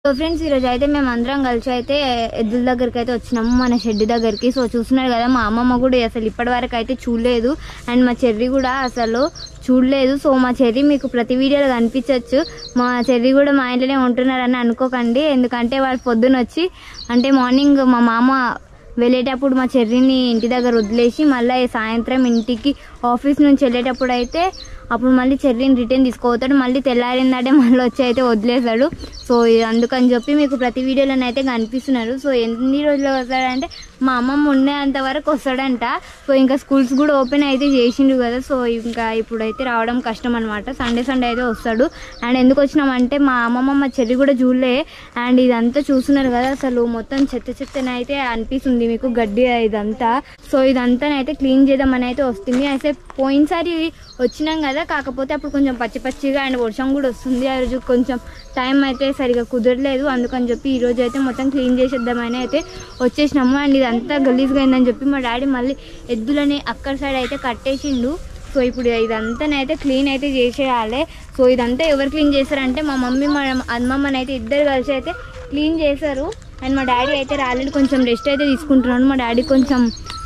So friends ఈరోజు అయితే మేము అందరం కలిసి అయితే ఎద్దుల దగ్గరికి అయితే వచ్చినాము, మన షెడ్ దగ్గరికి. సో చూస్తున్నారు కదా, మా అమ్మమ్మ కూడా అసలు ఇప్పటి వరకు అయితే చూడలేదు, అండ్ మా చెర్రీ కూడా అసలు చూడలేదు. సో మా చెర్రీ మీకు ప్రతి వీడియోలో కనిపించవచ్చు. మా చెర్రీ కూడా మా ఇంట్లోనే ఉంటున్నారని అనుకోకండి, ఎందుకంటే వాళ్ళు పొద్దున వచ్చి అంటే మార్నింగ్ మా మామ వెళ్ళేటప్పుడు మా చెర్రీని ఇంటి దగ్గర వదిలేసి మళ్ళీ సాయంత్రం ఇంటికి ఆఫీస్ నుంచి వెళ్ళేటప్పుడు అయితే అప్పుడు మళ్ళీ చెర్రీని రిటర్న్ తీసుకుపోతాడు. మళ్ళీ తెల్లారిందంటే మళ్ళీ వచ్చి అయితే వదిలేస్తాడు. సో అందుకని చెప్పి మీకు ప్రతి వీడియోలోనైతే కనిపిస్తున్నారు. సో ఎన్ని రోజులు వస్తాడంటే మా అమ్మమ్మ ఉండేంత వరకు వస్తాడంట. సో ఇంకా స్కూల్స్ కూడా ఓపెన్ అయితే చేసిండు కదా, సో ఇంకా ఇప్పుడైతే రావడం కష్టం అనమాట. సండే అయితే వస్తాడు. అండ్ ఎందుకు వచ్చినామంటే మా అమ్మమ్మ మా చెర్రీ కూడా చూడలే, అండ్ ఇదంతా చూస్తున్నారు కదా, అసలు మొత్తం చెత్తనైతే అనిపిస్తుంది మీకు, గడ్డి ఇదంతా. సో ఇదంతానైతే క్లీన్ చేద్దామని అయితే వస్తుంది. అయితే పోయినసారి వచ్చినాం కదా, కాకపోతే అప్పుడు కొంచెం పచ్చిగా అండ్ వర్షం కూడా వస్తుంది. ఆ రోజు కొంచెం టైం అయితే సరిగా కుదరలేదు, అందుకని చెప్పి ఈరోజు అయితే మొత్తం క్లీన్ చేసేద్దామని అయితే వచ్చేసినాము. అండ్ ఇదంతా గలీజ్గా అయిందని చెప్పి మా డాడీ మళ్ళీ ఎద్దులని అక్కడ సైడ్ అయితే కట్టేసిండు. సో ఇప్పుడు ఇదంతానైతే క్లీన్ అయితే చేసేయాలి. సో ఇదంతా ఎవరు క్లీన్ చేస్తారంటే మా మమ్మీ మా అమ్మమ్మని అయితే ఇద్దరు కలిసి అయితే క్లీన్ చేశారు. అండ్ మా డాడీ అయితే రాలేదు, కొంచెం రెస్ట్ అయితే తీసుకుంటున్నాను. మా డాడీ కొంచెం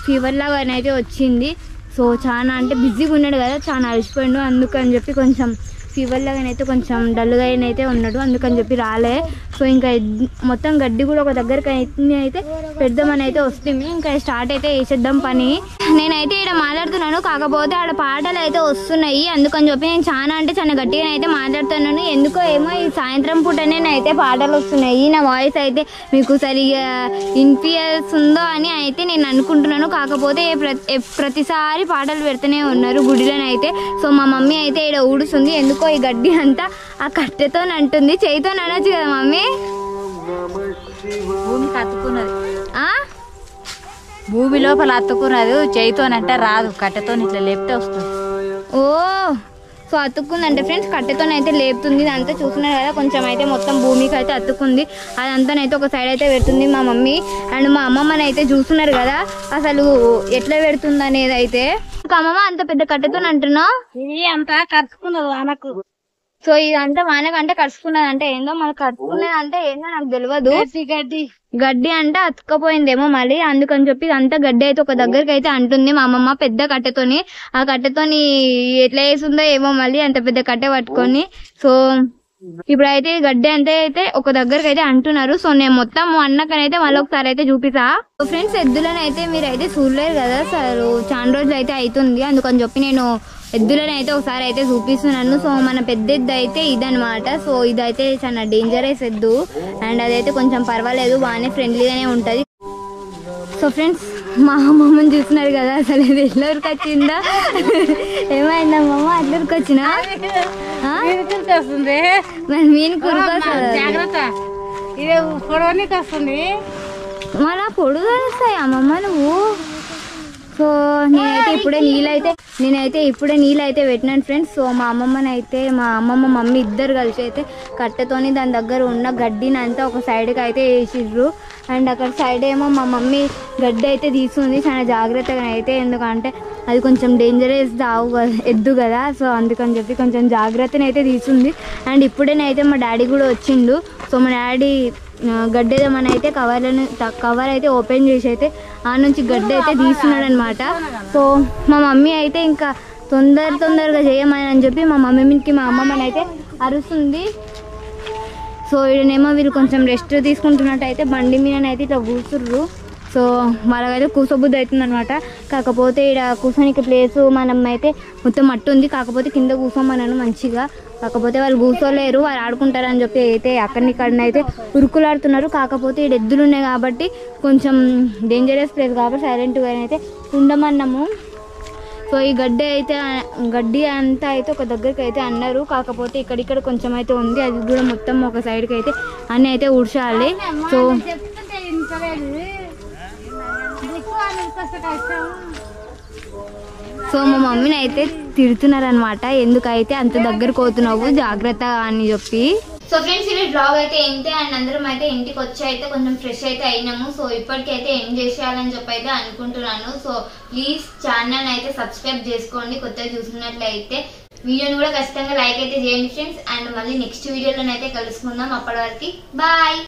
ఫీవర్ లాగా అయితే వచ్చింది. సో చాలా అంటే బిజీగా ఉన్నాడు కదా, చాలా అలసిపోయాడు, అందుకని చెప్పి కొంచెం ఫీవర్ లాగానైతే కొంచెం డల్గా అయితే ఉన్నాడు, అందుకని చెప్పి రాలే. సో ఇంకా మొత్తం గడ్డి కూడా ఒక దగ్గరికి అయితే పెడదామని అయితే వస్తుంది. ఇంకా స్టార్ట్ అయితే వేసేద్దాం పని. నేనైతే ఇక్కడ మాట్లాడుతున్నాను, కాకపోతే ఆడ పాటలు అయితే వస్తున్నాయి, అందుకని చెప్పి నేను చాలా అంటే చాలా గట్టిగా అయితే మాట్లాడుతున్నాను. ఎందుకో ఏమో ఈ సాయంత్రం పూటనే అయితే పాటలు వస్తున్నాయి. నా వాయిస్ అయితే మీకు సరిగా వినిపిస్తుందో అని అయితే నేను అనుకుంటున్నాను, కాకపోతే ప్రతిసారి పాటలు పెడుతూనే ఉన్నారు గుడిలోనైతే. సో మా మమ్మీ అయితే ఇక్కడ ఊడుస్తుంది, ఎందుకో ఈ గడ్డి అంతా ఆ కట్టెతో అంటుంది. చేయితో అనొచ్చు కదా మమ్మీ. భూమికి అతుకున్నది, భూమి లోపల అతుకున్నది, చేయితోనంటే రాదు, కట్టెతో ఇట్లా లేపితే వస్తుంది. ఓ సో అతుక్కుందంటే ఫ్రెండ్స్, కట్టెతోనైతే లేపుతుంది. ఇదంతా చూస్తున్నారు కదా, కొంచెం అయితే మొత్తం భూమికి అయితే అతుక్కుంది. అదంతానైతే ఒక సైడ్ అయితే పెడుతుంది మా మమ్మీ. అండ్ మా అమ్మమ్మని అయితే చూస్తున్నారు కదా, అసలు ఎట్లా పెడుతుంది అనేది అయితే. అమ్మమ్మ అంత పెద్ద కట్టెతో అంటున్నా, ఇది అంతా కరుచుకున్నది వానకు. సో ఇదంతా వానకంటే కరుచుకున్నది అంటే ఏందో, మనకు కరుచుకున్నది అంటే ఏందో నాకు తెలియదు. గడ్డి అంటే అతుక్కపోయిందేమో మళ్ళీ, అందుకని చెప్పి ఇదంతా గడ్డి అయితే ఒక దగ్గరికి అయితే అంటుంది మా అమ్మమ్మ పెద్ద కట్టెతోని. ఆ కట్టెతోని ఎట్లా వేసిందో ఏమో మళ్ళీ అంత పెద్ద కట్టె పట్టుకొని. సో ఇప్పుడైతే గడ్డి అంతే అయితే ఒక దగ్గరకు అయితే అంటున్నారు. సో నేను మొత్తం అన్నకనైతే మళ్ళీ ఒకసారి అయితే చూపిస్తా. సో ఫ్రెండ్స్ ఎద్దులను అయితే మీరు అయితే చూడలేరు కదా, సార్ చాలా రోజులు అయితే అవుతుంది, అందుకని చెప్పి నేను ఎద్దులను అయితే ఒకసారి అయితే చూపిస్తున్నాను. సో మన పెద్ద ఎద్దు అయితే ఇదనమాట. సో ఇదైతే చాలా డేంజరస్ ఎద్దు, అండ్ అదైతే కొంచెం పర్వాలేదు, బాగానే ఫ్రెండ్లీగానే ఉంటుంది. సో ఫ్రెండ్స్ మా అమ్మమ్మని చూస్తున్నారు కదా, అసలు ఇది ఎట్లా ఉరికొచ్చిందా, ఏమైంది అమ్మమ్మ అట్లా ఉరికొచ్చినా వస్తుంది, మరి మీన్ కురుకొస్తుంది, జాగ్రత్త, ఇది పొడవనికి వస్తుంది, మన పొడుగు వస్తాయి అమ్మమ్మ నువ్వు. సో నేనైతే ఇప్పుడే నీళ్ళు అయితే పెట్టినాను ఫ్రెండ్స్. సో మా అమ్మమ్మ మమ్మీ ఇద్దరు కలిసి అయితే కట్టెతోని దాని దగ్గర ఉన్న గడ్డిని అంతా ఒక సైడ్కి అయితే వేసిర్రు. అండ్ అక్కడ సైడ్ ఏమో మా మమ్మీ గడ్డి అయితే తీసుకుంది చాలా జాగ్రత్తగా అయితే, ఎందుకంటే అది కొంచెం డేంజరస్ ఎద్దు కదా, సో అందుకని చెప్పి కొంచెం జాగ్రత్తని అయితే తీసుకుంది. అండ్ ఇప్పుడేనైతే మా డాడీ కూడా వచ్చిండు. సో మా డాడీ గడ్డేదేమని అయితే కవర్ అయితే ఓపెన్ చేసి అయితే ఆ నుంచి గడ్డ అయితే తీస్తున్నాడు అనమాట. సో మా మమ్మీ అయితే ఇంకా తొందరగా చేయమని అని చెప్పి మా మమ్మీకి మా అమ్మమ్మని అయితే అరుస్తుంది. సో ఈడనేమో వీళ్ళు కొంచెం రెస్ట్ తీసుకుంటున్నట్టు అయితే బండి మీదనైతే ఇట్లా కూర్చుర్రు. సో వాళ్ళకైతే కూర్చోబుద్ధి అవుతుంది అనమాట, కాకపోతే ఇక్కడ కూర్చోనికి ప్లేసు మనం అయితే మొత్తం మట్టు ఉంది, కాకపోతే కింద కూర్చోమన్నాను మంచిగా, కాకపోతే వాళ్ళు కూర్చోలేరు, వాళ్ళు ఆడుకుంటారని చెప్పి అయితే అక్కడినైతే ఉరుకులాడుతున్నారు. కాకపోతే ఇక్కడ ఎద్దులు ఉన్నాయి కాబట్టి కొంచెం డేంజరస్ ప్లేస్ కాబట్టి సైలెంట్గా అయితే ఉండమన్నాము. సో ఈ గడ్డి అంతా అయితే ఒక దగ్గరికి అయితే అన్నారు, కాకపోతే ఇక్కడిక్కడ కొంచెం అయితే ఉంది, అది కూడా మొత్తం ఒక సైడ్కి అయితే అన్నీ అయితే ఊడ్చాలి. సో మా మమ్మీని అయితే తిడుతున్నారనమాట, ఎందుకైతే అంత దగ్గరకు పోతున్నావు జాగ్రత్త అని చెప్పి. సో ఫ్రెండ్స్ ఈ బ్లాగ్ అయితే ఏంటి, అండ్ అందరం అయితే ఇంటికి వచ్చి అయితే కొంచెం ఫ్రెష్ అయితే అయినాము. సో ఇప్పటికైతే ఎండ్ చేసేయాలని చెప్పి అయితే అనుకుంటున్నాను. సో ప్లీజ్ ఛానల్ అయితే సబ్స్క్రైబ్ చేసుకోండి కొత్తగా చూసినట్లయితే. వీడియోని కూడా ఖచ్చితంగా లైక్ అయితే చేయండి ఫ్రెండ్స్. అండ్ మళ్ళీ నెక్స్ట్ వీడియోలోనైతే కలుసుకుందాం. అప్పటి వరకు బాయ్.